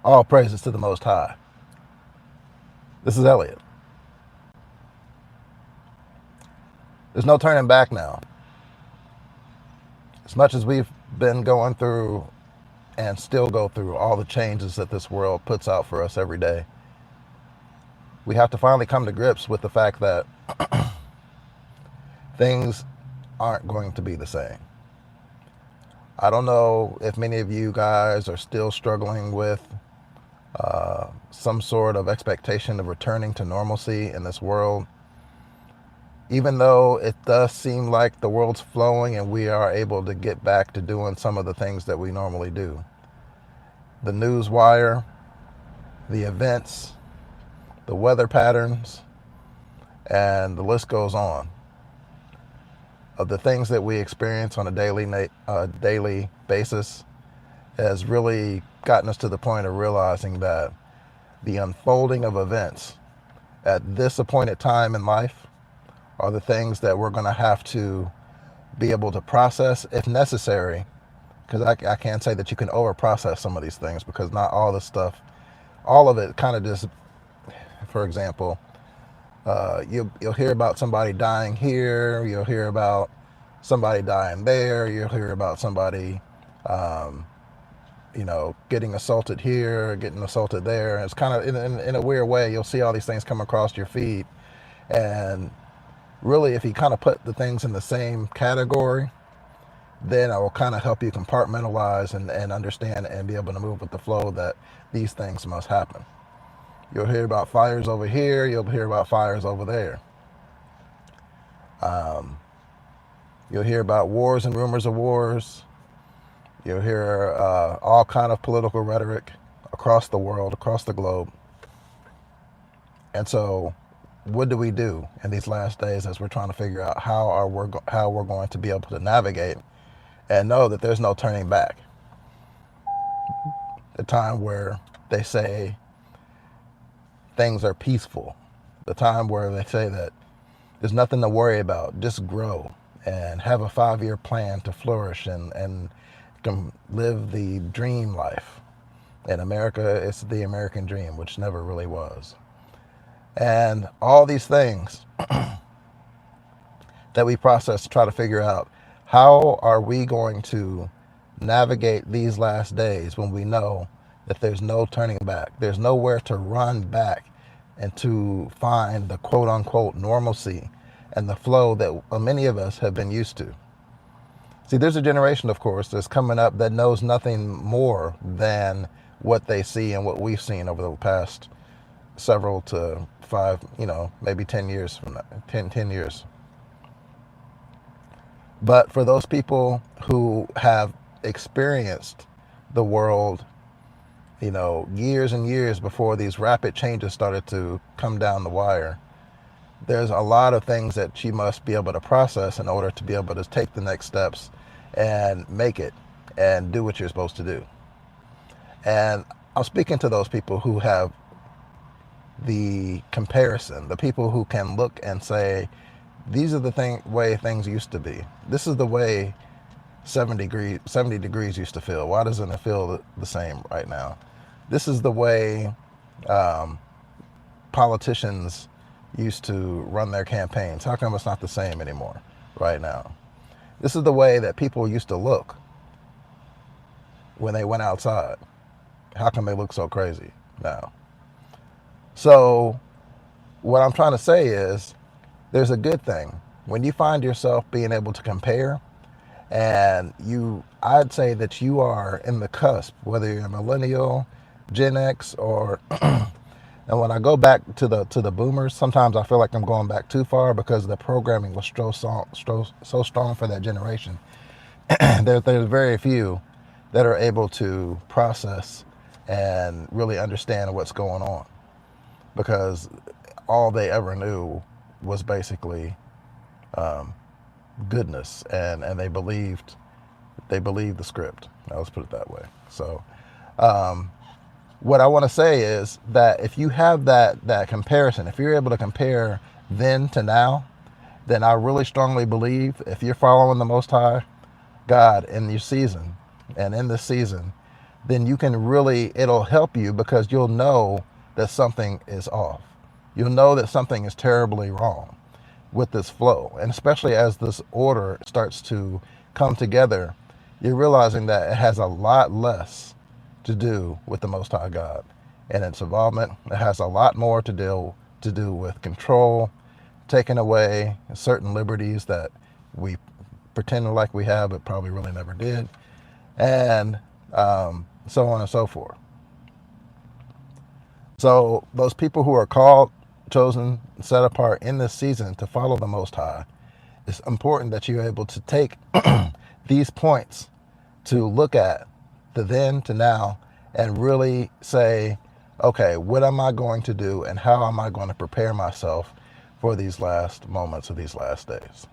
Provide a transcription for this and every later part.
All praises to the Most High. This is Elliot. There's no turning back now. As much as we've been going through and still go through all the changes that this world puts out for us every day, we have to finally come to grips with the fact that things aren't going to be the same. I don't know if many of you guys are still struggling with some sort of expectation of returning to normalcy in this world. Even though it does seem like the world's flowing and we are able to get back to doing some of the things that we normally do. The news wire, the events, the weather patterns, and the list goes on of the things that we experience on a daily basis has really gotten us to the point of realizing that the unfolding of events at this appointed time in life are the things that we're going to have to be able to process if necessary, because I can't say that you can over process some of these things, because not all this stuff, all of it kind of just, for example, you'll hear about somebody dying here, you'll hear about somebody dying there, you'll hear about somebody um, getting assaulted here, getting assaulted there. And it's kind of in a weird way, you'll see all these things come across your feed. And really, if you kind of put the things in the same category, then it will kind of help you compartmentalize and understand and be able to move with the flow that these things must happen. You'll hear about fires over here, you'll hear about fires over there. Um, you'll hear about wars and rumors of wars. You'll hear all kind of political rhetoric across the world, across the globe. And so what do we do in these last days as we're trying to figure out how we're going to be able to navigate and know that there's no turning back? The time where they say things are peaceful, the time where they say that there's nothing to worry about, just grow and have a 5-year plan to flourish and can live the dream life. In America, it's the American dream, which never really was. And all these things that we process to try to figure out how are we going to navigate these last days when we know that there's no turning back. There's nowhere to run back and to find the quote unquote normalcy and the flow that many of us have been used to. See, there's a generation, of course, that's coming up that knows nothing more than what they see and what we've seen over the past several to 5, maybe 10 years from now, 10 years. But for those people who have experienced the world, years and years before these rapid changes started to come down the wire, there's a lot of things that you must be able to process in order to be able to take the next steps and make it and do what you're supposed to do. And I'm speaking to those people who have the comparison, the people who can look and say, these are the way things used to be. This is the way 70 degrees used to feel. Why doesn't it feel the same right now? This is the way politicians used to run their campaigns. How come it's not the same anymore right now? This is the way that people used to look when they went outside. How come they look so crazy now? So what I'm trying to say is there's a good thing when you find yourself being able to compare, and I'd say that you are in the cusp, whether you're a millennial, Gen X, or and when I go back to the boomers, sometimes I feel like I'm going back too far because the programming was so strong for that generation. There's very few that are able to process and really understand what's going on, because all they ever knew was basically goodness, and they believed the script. Now, let's put it that way. So what I want to say is that if you have that comparison, if you're able to compare then to now, then I really strongly believe if you're following the Most High God in your season and in this season, then you can really, it'll help you because you'll know that something is off. You'll know that something is terribly wrong with this flow. And especially as this order starts to come together, you're realizing that it has a lot less to do with the Most High God and its involvement. It has a lot more to do with control, taking away certain liberties that we pretend like we have, but probably really never did, and so on and so forth. So those people who are called, chosen, set apart in this season to follow the Most High, it's important that you're able to take these points to look at the then to now and really say, okay, what am I going to do and how am I going to prepare myself for these last moments of these last days?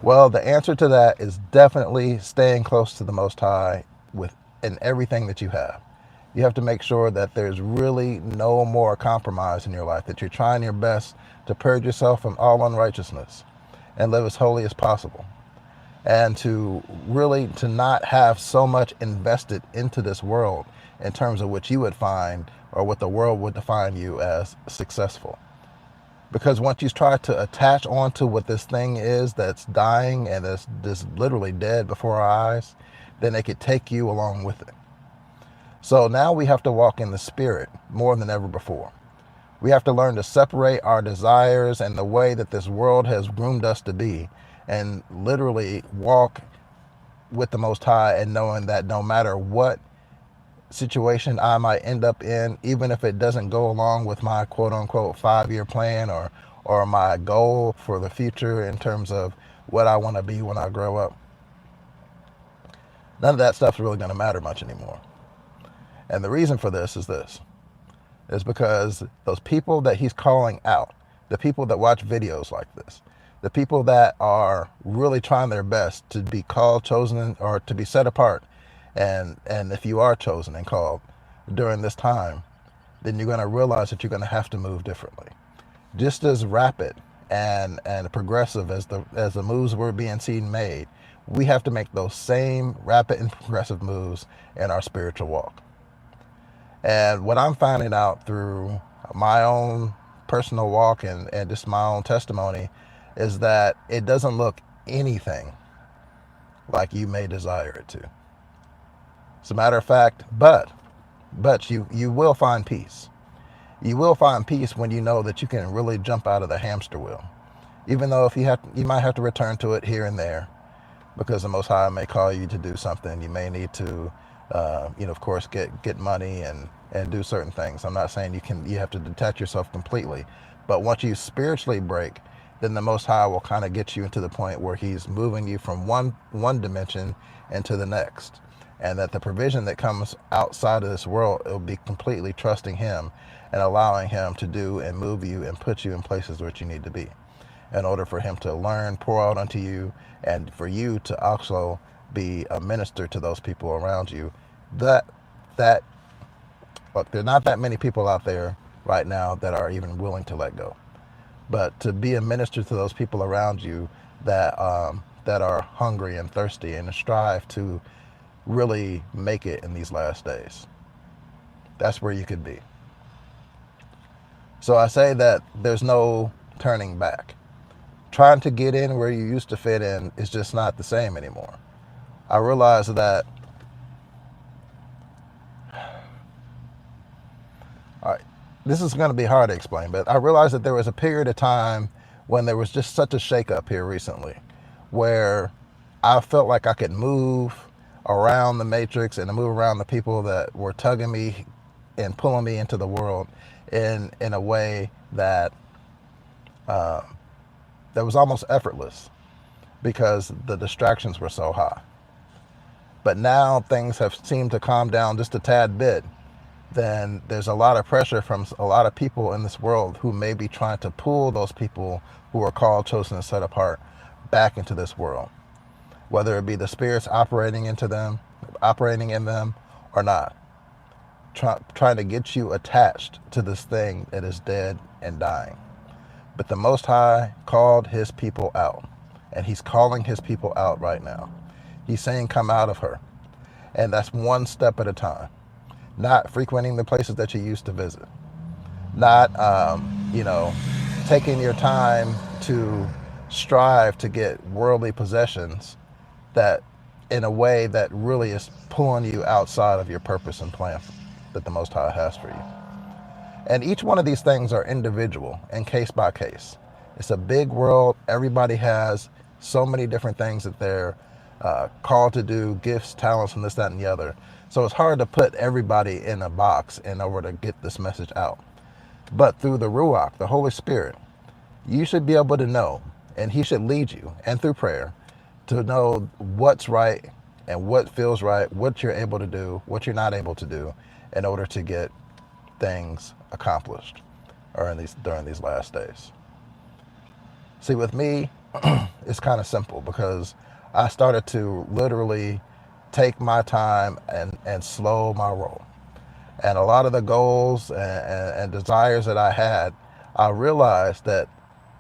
Well, the answer to that is definitely staying close to the Most High in everything that you have. You have to make sure that there's really no more compromise in your life, that you're trying your best to purge yourself from all unrighteousness and live as holy as possible. And to really to not have so much invested into this world in terms of what you would find or what the world would define you as successful. Because once you try to attach onto what this thing is that's dying and is just literally dead before our eyes, then it could take you along with it. So now we have to walk in the Spirit more than ever before. We have to learn to separate our desires and the way that this world has groomed us to be, and literally walk with the Most High, and knowing that no matter what situation I might end up in, even if it doesn't go along with my quote unquote 5-year plan or my goal for the future in terms of what I want to be when I grow up, none of that stuff's really going to matter much anymore. And the reason for this is because those people that he's calling out, the people that watch videos like this, the people that are really trying their best to be called, chosen, or to be set apart, and if you are chosen and called during this time, then you're going to realize that you're going to have to move differently. Just as rapid and progressive as the moves were being seen made, we have to make those same rapid and progressive moves in our spiritual walk. And what I'm finding out through my own personal walk and just my own testimony is that it doesn't look anything like you may desire it to. As a matter of fact, but you will find peace. You will find peace when you know that you can really jump out of the hamster wheel. Even though if you might have to return to it here and there, because the Most High may call you to do something. You may need to, of course, get money and do certain things. I'm not saying you have to detach yourself completely, but once you spiritually break, then the Most High will kind of get you into the point where he's moving you from one dimension into the next. And that the provision that comes outside of this world, it'll be completely trusting him and allowing him to do and move you and put you in places where you need to be, in order for him to learn, pour out unto you, and for you to also be a minister to those people around you. Look, there are not that many people out there right now that are even willing to let go. But to be a minister to those people around you that are hungry and thirsty and strive to really make it in these last days. That's where you could be. So I say that there's no turning back. Trying to get in where you used to fit in is just not the same anymore. I realize that, all right, this is going to be hard to explain, but I realized that there was a period of time when there was just such a shakeup here recently, where I felt like I could move around the matrix and to move around the people that were tugging me and pulling me into the world in a way that was almost effortless, because the distractions were so high. But now things have seemed to calm down just a tad bit. Then there's a lot of pressure from a lot of people in this world who may be trying to pull those people who are called, chosen, and set apart back into this world, whether it be the spirits operating in them or not, trying to get you attached to this thing that is dead and dying. But the Most High called his people out, and he's calling his people out right now. He's saying, come out of her. And that's one step at a time. Not frequenting the places that you used to visit. Not, taking your time to strive to get worldly possessions that in a way that really is pulling you outside of your purpose and plan that the Most High has for you. And each one of these things are individual and case by case. It's a big world. Everybody has so many different things that they're called to do, gifts, talents, and this, that, and the other. So it's hard to put everybody in a box in order to get this message out. But through the Ruach, the Holy Spirit, you should be able to know, and He should lead you, and through prayer, to know what's right and what feels right, what you're able to do, what you're not able to do, in order to get things accomplished or during these last days. See, with me, it's kind of simple because I started to literally take my time and slow my roll. And a lot of the goals and desires that I had, I realized that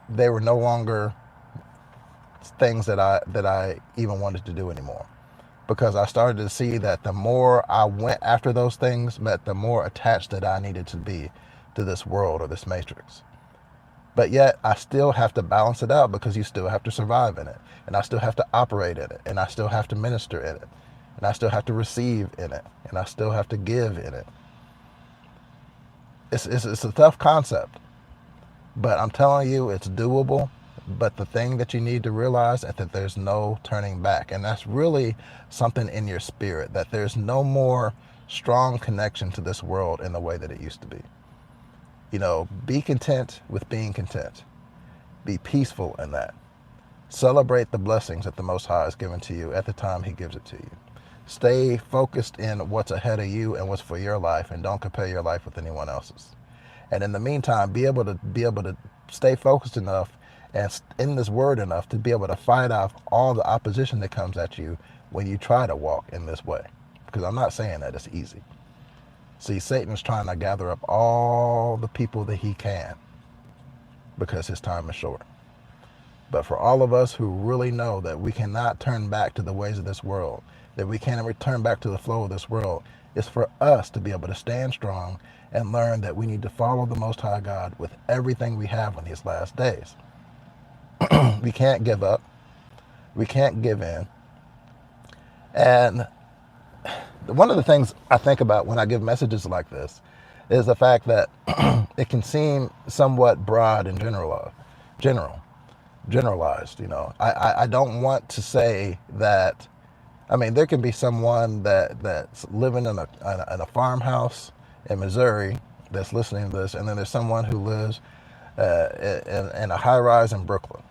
they were no longer things that I even wanted to do anymore. Because I started to see that the more I went after those things, the more attached that I needed to be to this world or this matrix. But yet I still have to balance it out because you still have to survive in it. And I still have to operate in it. And I still have to minister in it. And I still have to receive in it. And I still have to give in it. It's a tough concept. But I'm telling you, it's doable. But the thing that you need to realize is that there's no turning back. And that's really something in your spirit, that there's no more strong connection to this world in the way that it used to be. Be content with being content. Be peaceful in that. Celebrate the blessings that the Most High has given to you at the time He gives it to you. Stay focused in what's ahead of you and what's for your life, and don't compare your life with anyone else's. And in the meantime, be able to stay focused enough and in this word enough to be able to fight off all the opposition that comes at you when you try to walk in this way. Because I'm not saying that it's easy. See, Satan's trying to gather up all the people that he can because his time is short. But for all of us who really know that we cannot turn back to the ways of this world, that we can't return back to the flow of this world, it's for us to be able to stand strong and learn that we need to follow the Most High God with everything we have in these last days. We can't give up. We can't give in. And one of the things I think about when I give messages like this is the fact that it can seem somewhat broad and generalized. I don't want to say that. I mean, there can be someone that's living in a farmhouse in Missouri that's listening to this, and then there's someone who lives in a high rise in Brooklyn.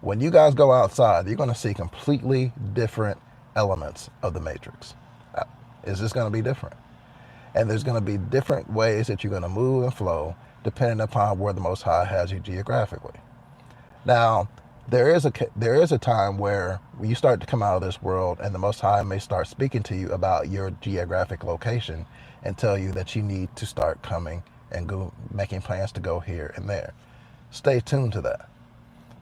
When you guys go outside, you're going to see completely different elements of the matrix. It's just going to be different. And there's going to be different ways that you're going to move and flow depending upon where the Most High has you geographically. Now, there is a time where you start to come out of this world and the Most High may start speaking to you about your geographic location and tell you that you need to start coming and go making plans to go here and there. Stay tuned to that,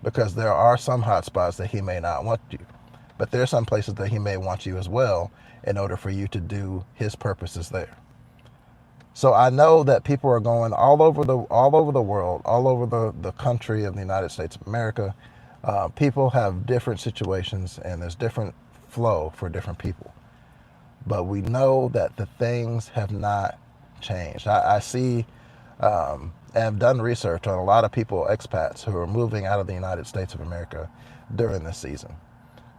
because there are some hot spots that He may not want you, but there are some places that He may want you as well in order for you to do His purposes there. So I know that people are going all over the world, all over the country of the United States of America. People have different situations and there's different flow for different people. But we know that the things have not changed. I see and have done research on a lot of people, expats, who are moving out of the United States of America during this season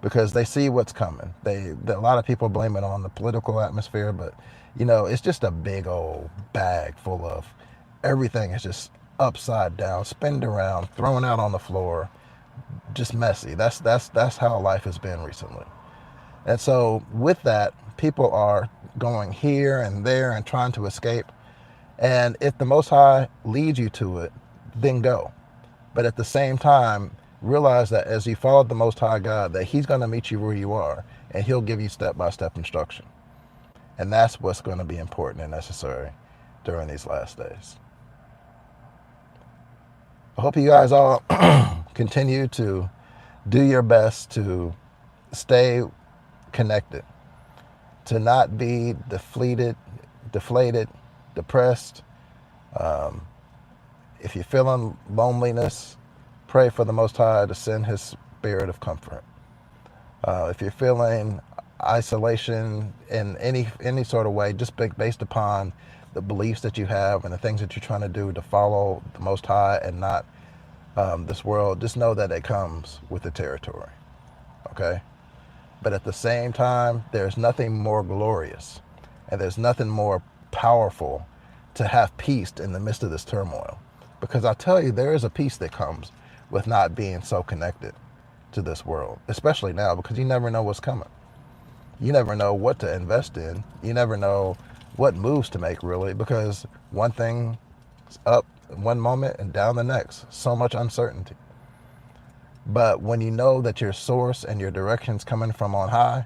because they see what's coming. A lot of people blame it on the political atmosphere, but it's just a big old bag full of everything is just upside down, spinned around, thrown out on the floor, just messy. That's how life has been recently. And so with that, people are going here and there and trying to escape. And if the Most High leads you to it, then go. But at the same time, realize that as you follow the Most High God, that He's going to meet you where you are, and He'll give you step-by-step instruction. And that's what's going to be important and necessary during these last days. I hope you guys all continue to do your best to stay connected to not be deflated, depressed. If you're feeling loneliness, pray for the Most High to send His spirit of comfort. If you're feeling isolation in any sort of way, just based upon the beliefs that you have and the things that you're trying to do to follow the Most High and not this world, just know that it comes with the territory. Okay? But at the same time, there's nothing more glorious and there's nothing more powerful to have peace in the midst of this turmoil. Because I tell you, there is a peace that comes with not being so connected to this world, especially now, because you never know what's coming. You never know what to invest in. You never know what moves to make, really, because one thing's up one moment and down the next. So much uncertainty. But when you know that your source and your direction's coming from on high,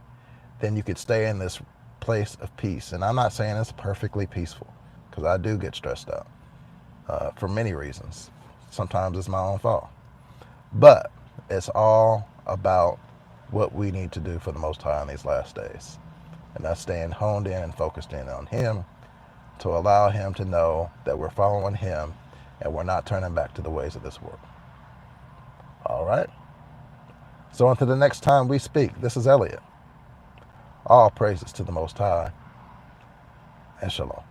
then you could stay in this place of peace. And I'm not saying it's perfectly peaceful, because I do get stressed out for many reasons. Sometimes it's my own fault. But it's all about what we need to do for the Most High in these last days. And that's staying honed in and focused in on Him, to allow Him to know that we're following Him and we're not turning back to the ways of this world. All right? So until the next time we speak, this is Elliot. All praises to the Most High, and shalom.